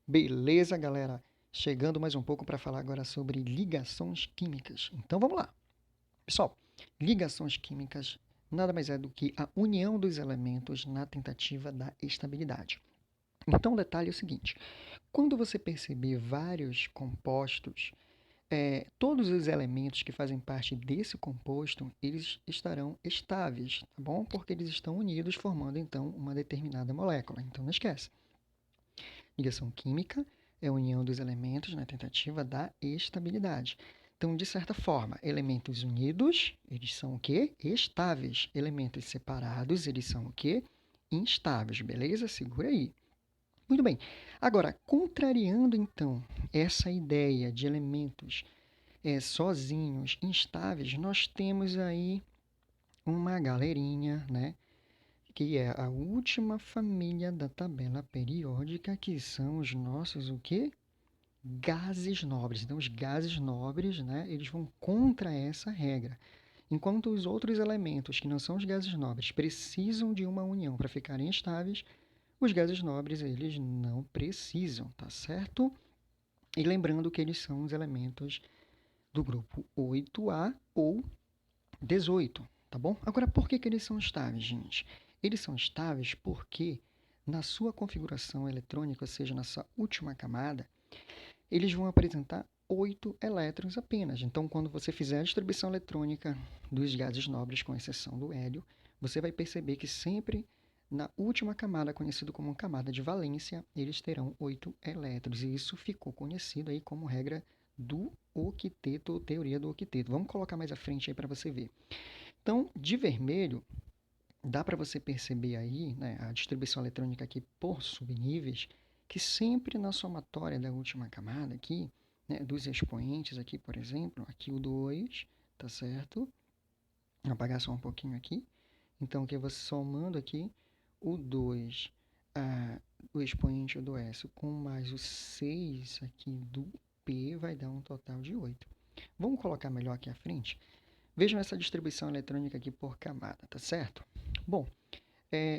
Beleza, galera? Chegando mais um pouco para falar agora sobre ligações químicas. Então vamos lá. Pessoal, ligações químicas nada mais é do que a união dos elementos na tentativa da estabilidade. Então o detalhe é o seguinte: quando você perceber vários compostos, todos os elementos que fazem parte desse composto, eles estarão estáveis, tá bom? Porque eles estão unidos formando então uma determinada molécula. Então não esquece. Ligação química é a união dos elementos na tentativa da estabilidade. Então, de certa forma, elementos unidos, eles são o quê? Estáveis. Elementos separados, eles são o quê? Instáveis, beleza? Segura aí. Muito bem. Agora, contrariando então essa ideia de elementos sozinhos, instáveis, nós temos aí uma galerinha, né? Que é a última família da tabela periódica, que são os nossos o quê? Gases nobres. Então, os gases nobres, né, eles vão contra essa regra. Enquanto os outros elementos, que não são os gases nobres, precisam de uma união para ficarem estáveis, os gases nobres, eles não precisam, tá certo? E lembrando que eles são os elementos do grupo 8A ou 18, tá bom? Agora, por que eles são estáveis, gente? Eles são estáveis porque na sua configuração eletrônica, ou seja, na sua última camada, eles vão apresentar 8 elétrons apenas. Então, quando você fizer a distribuição eletrônica dos gases nobres, com exceção do hélio, você vai perceber que sempre na última camada, conhecido como camada de valência, eles terão 8 elétrons. E isso ficou conhecido aí como regra do octeto, ou teoria do octeto. Vamos colocar mais à frente aí para você ver. Então, de vermelho, dá para você perceber aí, né, a distribuição eletrônica aqui por subníveis, que sempre na somatória da última camada aqui, né, dos expoentes aqui, por exemplo, aqui o 2, tá certo? Vou apagar só um pouquinho aqui. Então, aqui você somando aqui o 2, o expoente do S com mais o 6 aqui do P vai dar um total de 8. Vamos colocar melhor aqui à frente? Vejam essa distribuição eletrônica aqui por camada, tá certo? Bom,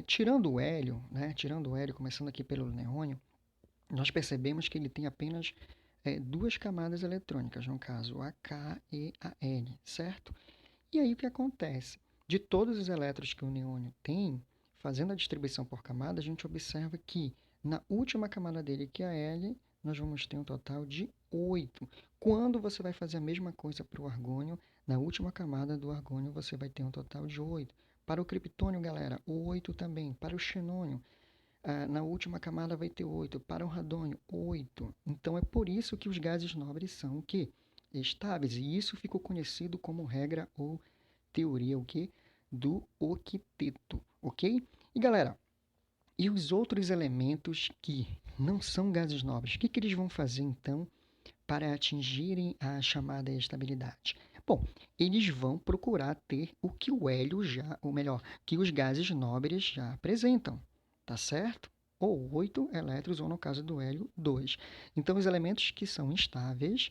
tirando o hélio, né, começando aqui pelo neônio, nós percebemos que ele tem apenas duas camadas eletrônicas, no caso a K e a N, certo? E aí o que acontece? De todos os elétrons que o neônio tem, fazendo a distribuição por camada, a gente observa que na última camada dele, que é a L, nós vamos ter um total de 8. Quando você vai fazer a mesma coisa para o argônio, na última camada do argônio você vai ter um total de 8. Para o criptônio, galera, 8 também. Para o xenônio, na última camada vai ter 8. Para o radônio, 8. Então é por isso que os gases nobres são o quê? Estáveis. E isso ficou conhecido como regra ou teoria o quê? Do octeto, ok? E galera, e os outros elementos que não são gases nobres, o que eles vão fazer então para atingirem a chamada estabilidade? Bom, eles vão procurar ter o que o hélio já, ou melhor, que os gases nobres já apresentam, tá certo? Ou 8 elétrons, ou no caso do hélio, 2. Então, os elementos que são instáveis,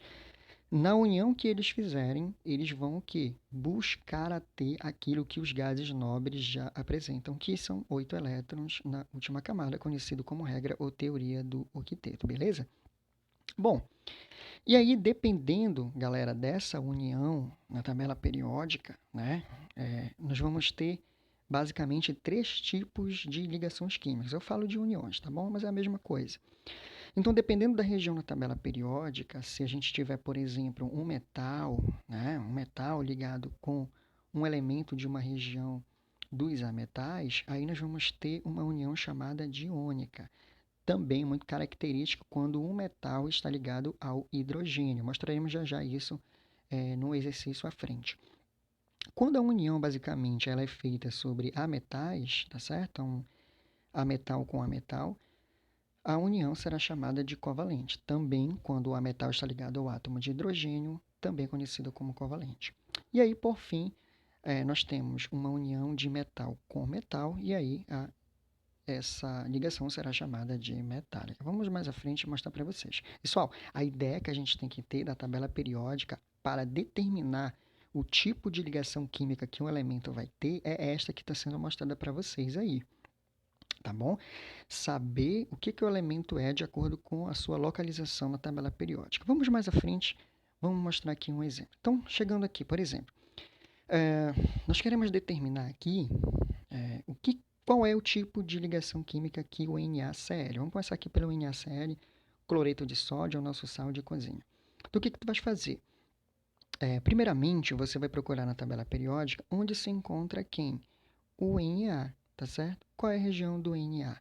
na união que eles fizerem, eles vão o quê? Buscar a ter aquilo que os gases nobres já apresentam, que são 8 elétrons na última camada, conhecido como regra ou teoria do octeto, beleza? Bom, e aí dependendo, galera, dessa união na tabela periódica, né, nós vamos ter basicamente 3 tipos de ligações químicas. Eu falo de uniões, tá bom? Mas é a mesma coisa. Então, dependendo da região na tabela periódica, se a gente tiver, por exemplo, um metal, né, um metal ligado com um elemento de uma região dos ametais, aí nós vamos ter uma união chamada de iônica. Também muito característico quando um metal está ligado ao hidrogênio. Mostraremos já já isso no exercício à frente. Quando a união, basicamente, ela é feita sobre ametais, tá certo? Então, ametal com ametal, a união será chamada de covalente. Também quando o ametal está ligado ao átomo de hidrogênio, também conhecido como covalente. E aí, por fim, nós temos uma união de metal com metal, e aí essa ligação será chamada de metálica. Vamos mais à frente mostrar para vocês. Pessoal, a ideia que a gente tem que ter da tabela periódica para determinar o tipo de ligação química que um elemento vai ter é esta que está sendo mostrada para vocês aí. tá bom? Saber o que o elemento é de acordo com a sua localização na tabela periódica. Vamos mais à frente, vamos mostrar aqui um exemplo. Então, chegando aqui, por exemplo, nós queremos determinar aqui qual é o tipo de ligação química que o NaCl. Vamos começar aqui pelo NaCl, cloreto de sódio, é o nosso sal de cozinha. Então, o que tu vais fazer? Primeiramente, você vai procurar na tabela periódica onde se encontra quem? O Na, tá certo? Qual é a região do Na?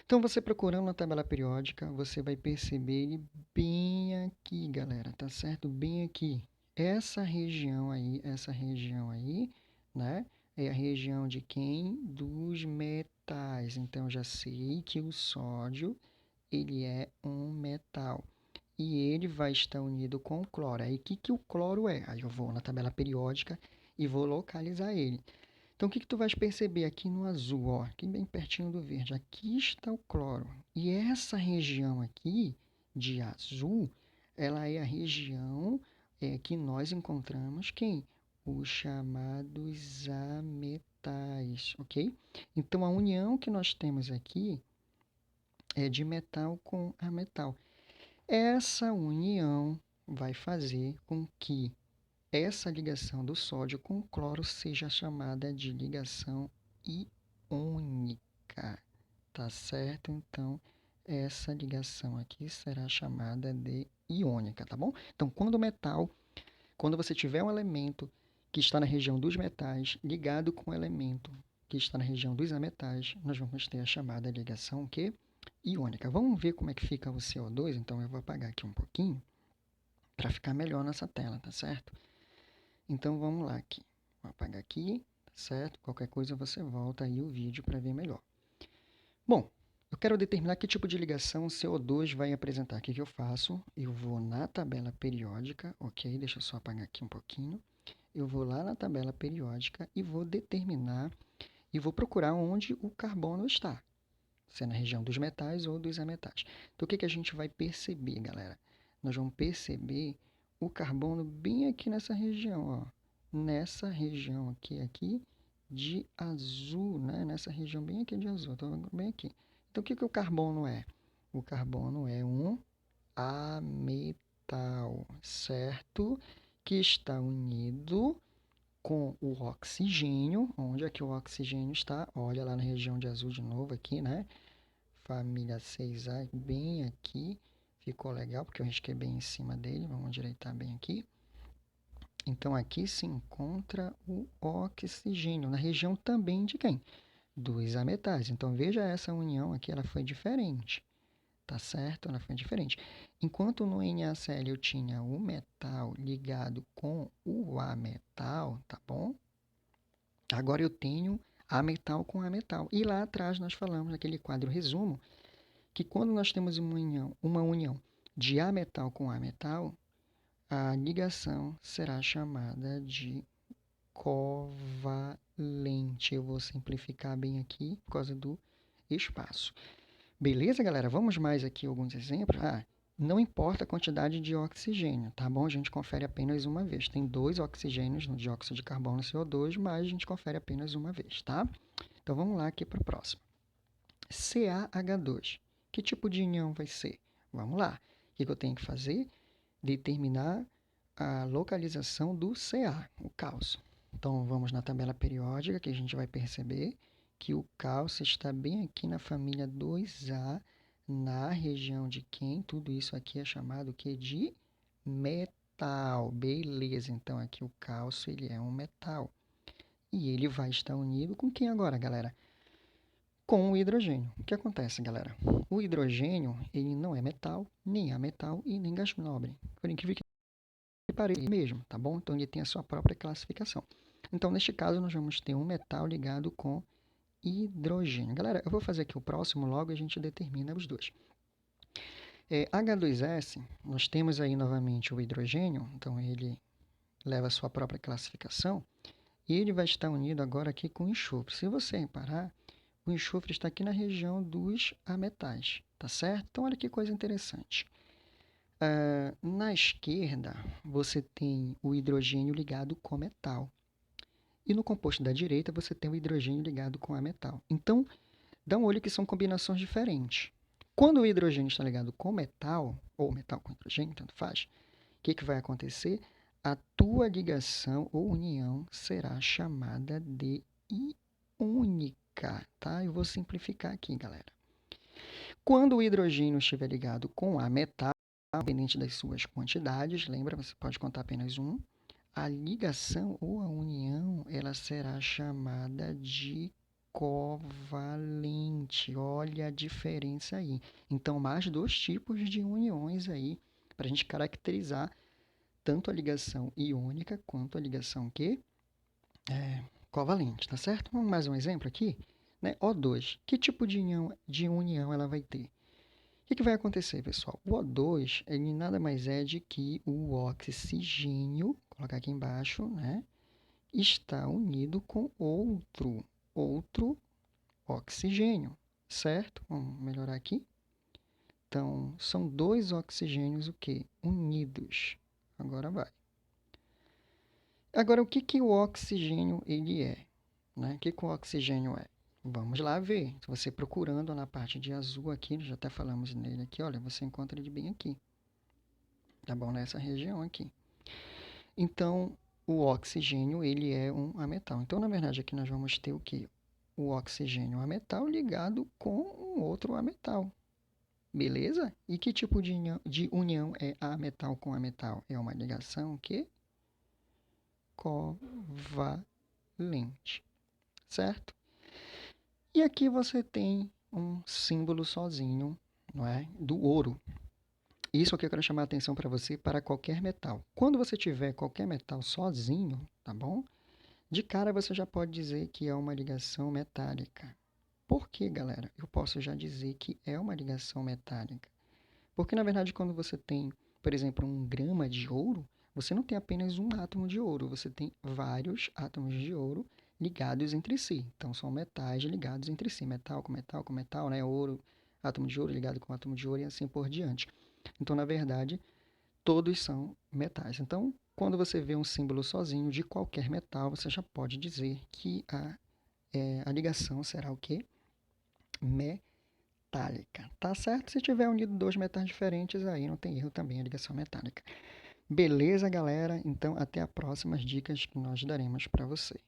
Então, você procurando na tabela periódica, você vai perceber ele bem aqui, galera, tá certo? Bem aqui. Essa região aí, né? É a região de quem? Dos metais. Então, eu já sei que o sódio, ele é um metal. E ele vai estar unido com o cloro. Aí, o que o cloro é? Aí eu vou na tabela periódica e vou localizar ele. Então, o que tu vais perceber aqui no azul, ó, aqui bem pertinho do verde? Aqui está o cloro. E essa região aqui, de azul, ela é a região que nós encontramos quem? Os chamados ametais, ok? Então, a união que nós temos aqui é de metal com ametal. Essa união vai fazer com que essa ligação do sódio com o cloro seja chamada de ligação iônica, tá certo? Então, essa ligação aqui será chamada de iônica, tá bom? Então, quando você tiver um elemento que está na região dos metais ligado com o elemento que está na região dos ametais, nós vamos ter a chamada ligação que iônica. Vamos ver como é que fica o CO2? Então, eu vou apagar aqui um pouquinho para ficar melhor nessa tela, tá certo? Então, vamos lá aqui. Vou apagar aqui, tá certo? Qualquer coisa você volta aí o vídeo para ver melhor. Bom, eu quero determinar que tipo de ligação o CO2 vai apresentar. O que eu faço? Eu vou na tabela periódica, ok? Deixa eu só apagar aqui um pouquinho. Eu vou lá na tabela periódica e vou determinar e vou procurar onde o carbono está. Se é na região dos metais ou dos ametais. Então, o que a gente vai perceber, galera? Nós vamos perceber o carbono bem aqui nessa região, ó. Nessa região aqui de azul, né? Nessa região bem aqui de azul, tô bem aqui. Então, o que o carbono é? O carbono é um ametal, certo? Que está unido com o oxigênio. Onde é que o oxigênio está? Olha lá na região de azul de novo aqui, né? Família 6A, bem aqui. Ficou legal, porque eu risquei bem em cima dele. Vamos direitar bem aqui. Então, aqui se encontra o oxigênio, na região também de quem? Dos ametais. Então, veja essa união aqui, ela foi diferente. Tá certo? Ela foi diferente. Enquanto no NaCl eu tinha o metal ligado com o ametal, tá bom? Agora eu tenho ametal com ametal. E lá atrás nós falamos, naquele quadro resumo, que quando nós temos uma união de ametal com ametal, a ligação será chamada de covalente. Eu vou simplificar bem aqui por causa do espaço. Beleza, galera? Vamos mais aqui alguns exemplos. Não importa a quantidade de oxigênio, tá bom? A gente confere apenas uma vez. Tem 2 oxigênios no dióxido de carbono CO2, mas a gente confere apenas uma vez, tá? Então vamos lá aqui para o próximo. CaH2. Que tipo de união vai ser? Vamos lá. O que eu tenho que fazer? Determinar a localização do Ca, o cálcio. Então, vamos na tabela periódica, que a gente vai perceber que o cálcio está bem aqui na família 2A, na região de quem? Tudo isso aqui é chamado de metal. Beleza, então aqui o cálcio ele é um metal. E ele vai estar unido com quem agora, galera? Com o hidrogênio. O que acontece, galera? O hidrogênio, ele não é metal, nem ametal e nem gás nobre. Por incrível que pareça mesmo, tá bom? Então, ele tem a sua própria classificação. Então, neste caso, nós vamos ter um metal ligado com hidrogênio. Galera, eu vou fazer aqui o próximo, logo a gente determina os dois. H2S, nós temos aí novamente o hidrogênio, então ele leva a sua própria classificação, e ele vai estar unido agora aqui com enxofre. Se você reparar, o enxofre está aqui na região dos ametais, tá certo? Então, olha que coisa interessante. Na esquerda, você tem o hidrogênio ligado com metal. E no composto da direita, você tem o hidrogênio ligado com a metal. Então, dá um olho que são combinações diferentes. Quando o hidrogênio está ligado com metal, ou metal com hidrogênio, tanto faz, o que vai acontecer? A tua ligação ou união será chamada de iônica, tá? Eu vou simplificar aqui, galera. Quando o hidrogênio estiver ligado com a metal, independente das suas quantidades, lembra, você pode contar apenas um, a ligação ou a união, ela será chamada de covalente. Olha a diferença aí. Então, mais dois tipos de uniões aí, para a gente caracterizar tanto a ligação iônica quanto a ligação covalente, tá certo? Vamos mais um exemplo aqui, né? O2. Que tipo de união ela vai ter? O que vai acontecer, pessoal? O O2, ele nada mais é de que o oxigênio, vou colocar aqui embaixo, né? Está unido com outro oxigênio, certo? Vamos melhorar aqui. Então, são dois oxigênios o quê? Unidos. Agora vai. Agora, o que o oxigênio ele é? Né? O que o oxigênio é? Vamos lá ver. Se você procurando na parte de azul aqui, já até falamos nele aqui, olha, você encontra ele bem aqui. Tá bom? Nessa região aqui. Então, o oxigênio, ele é um ametal. Então, na verdade, aqui nós vamos ter o quê? O oxigênio ametal ligado com um outro ametal. Beleza? E que tipo de união é ametal com ametal? É uma ligação que covalente, certo? E aqui você tem um símbolo sozinho, não é? Do ouro. Isso aqui eu quero chamar a atenção para você para qualquer metal. Quando você tiver qualquer metal sozinho, tá bom? De cara você já pode dizer que é uma ligação metálica. Por que, galera? Eu posso já dizer que é uma ligação metálica. Porque, na verdade, quando você tem, por exemplo, 1 grama de ouro, você não tem apenas um átomo de ouro, você tem vários átomos de ouro ligados entre si. Então, são metais ligados entre si, metal com metal com metal, né? Ouro, átomo de ouro ligado com átomo de ouro e assim por diante. Então, na verdade, todos são metais. Então, quando você vê um símbolo sozinho de qualquer metal, você já pode dizer que a ligação será o quê? Metálica. Tá certo? Se tiver unido dois metais diferentes, aí não tem erro também a ligação metálica. Beleza, galera? Então, até as próximas dicas que nós daremos para você.